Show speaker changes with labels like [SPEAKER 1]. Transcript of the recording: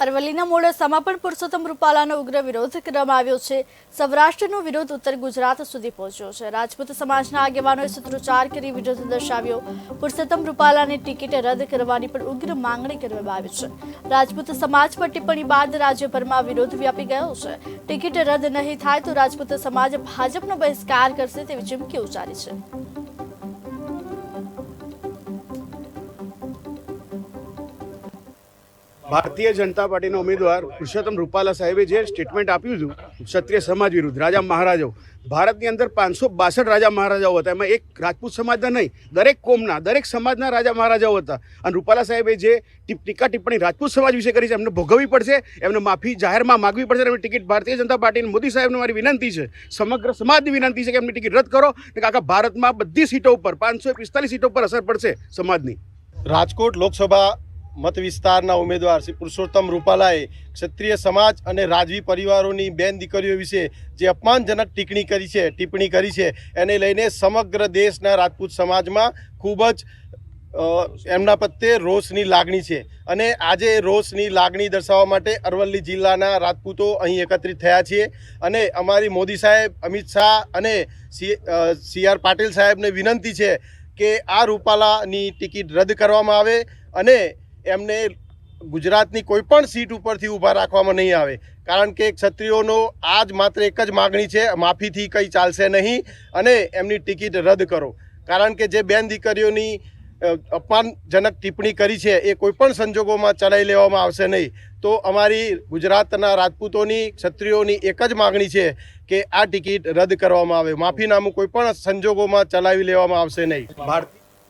[SPEAKER 1] અરવલ્લીના મોડાસામાં પણ પુરુષોત્તમ રૂપાલાનો ઉગ્ર વિરોધ કરવામાં આવ્યો છે। સૌરાષ્ટ્રનો વિરોધ ઉત્તર ગુજરાત સુધી પહોંચ્યો છે। રાજપૂત સમાજના આગેવાનોએ સૂત્રોચ્ચાર કરી વિરોધ દર્શાવ્યો। પુરુષોત્તમ રૂપાલાની ટિકિટ રદ કરવાની પણ ઉગ્ર માંગણી કરવામાં આવી છે। રાજપૂત સમાજ પર ટિપ્પણી બાદ રાજ્યભરમાં વિરોધ વ્યાપી ગયો છે। ટિકિટ રદ નહીં થાય તો રાજપૂત સમાજ ભાજપનો બહિષ્કાર કરશે તેવી ચીમકી ઉચ્ચારી છે।
[SPEAKER 2] भारतीय जनता पार्टी उम्मीदवार पुरुषोत्तम रूपाला साहेबे जे स्टेटमेंट आप्યું હતું ક્ષત્રિય સમાજ વિરુદ્ધ રાજા મહારાજાઓ ભારતની અંદર 562 રાજા મહારાજાઓ હતા, એમાં એક રાજપૂત સમાજના નહીં, દરેક કોમના દરેક સમાજના રાજા મહારાજાઓ હતા। અને રૂપાલા સાહેબે જે ટીકા ટિપ્પણી રાજપૂત સમાજ વિશે કરી છે એમને ભોગવવી પડશે, એમને માફી જાહેરમાં માગવી પડશે। એમની ટિકિટ ભારતીય જનતા પાર્ટી મોદી સાહેબને મારી વિનંતી છે, સમગ્ર સમાજની વિનંતી છે કે એમની ટિકિટ રદ કરો, ને આખા ભારતમાં બધી સીટો ઉપર 545 સીટો પર અસર પડશે સમાજની।
[SPEAKER 3] રાજકોટ લોકસભા મત વિસ્તારના ઉમેદવાર શ્રી પુરુષોત્તમ રૂપાલાએ ક્ષત્રિય સમાજ અને રાજવી પરિવારોની બેન દીકરીઓ વિશે જે અપમાનજનક ટિપ્પણી કરી છે એને લઈને સમગ્ર દેશના રાજપૂત સમાજમાં ખૂબ જ એમના પ્રત્યે રોષની લાગણી છે। અને આજે રોષની લાગણી દર્શાવવા માટે અરવલ્લી જિલ્લાના રાજપૂતો અહીં એકત્રિત થયા છીએ અને અમારી મોદી સાહેબ, અમિત શાહ અને CR પાટીલ સાહેબને વિનંતી છે કે આ રૂપાલાની ટિકિટ રદ કરવામાં આવે અને એમને ગુજરાતની કોઈ પણ સીટ ઉપરથી ઊભા રાખવામાં નહીં આવે, કારણ કે ક્ષત્રિયોનો આજ માત્ર એક જ માગણી છે, માફીથી કંઈ ચાલશે નહીં અને એમની ટિકિટ રદ કરો। કારણ કે જે બેન દીકરીઓની અપમાનજનક ટિપ્પણી કરી છે એ કોઈ પણ સંજોગોમાં ચલાવી લેવામાં આવશે નહીં। તો અમારી ગુજરાતના રાજપૂતોની, ક્ષત્રિયોની એક જ માગણી છે કે આ ટિકિટ રદ કરવામાં આવે, માફીનામું કોઈ પણ સંજોગોમાં ચલાવી લેવામાં આવશે નહીં।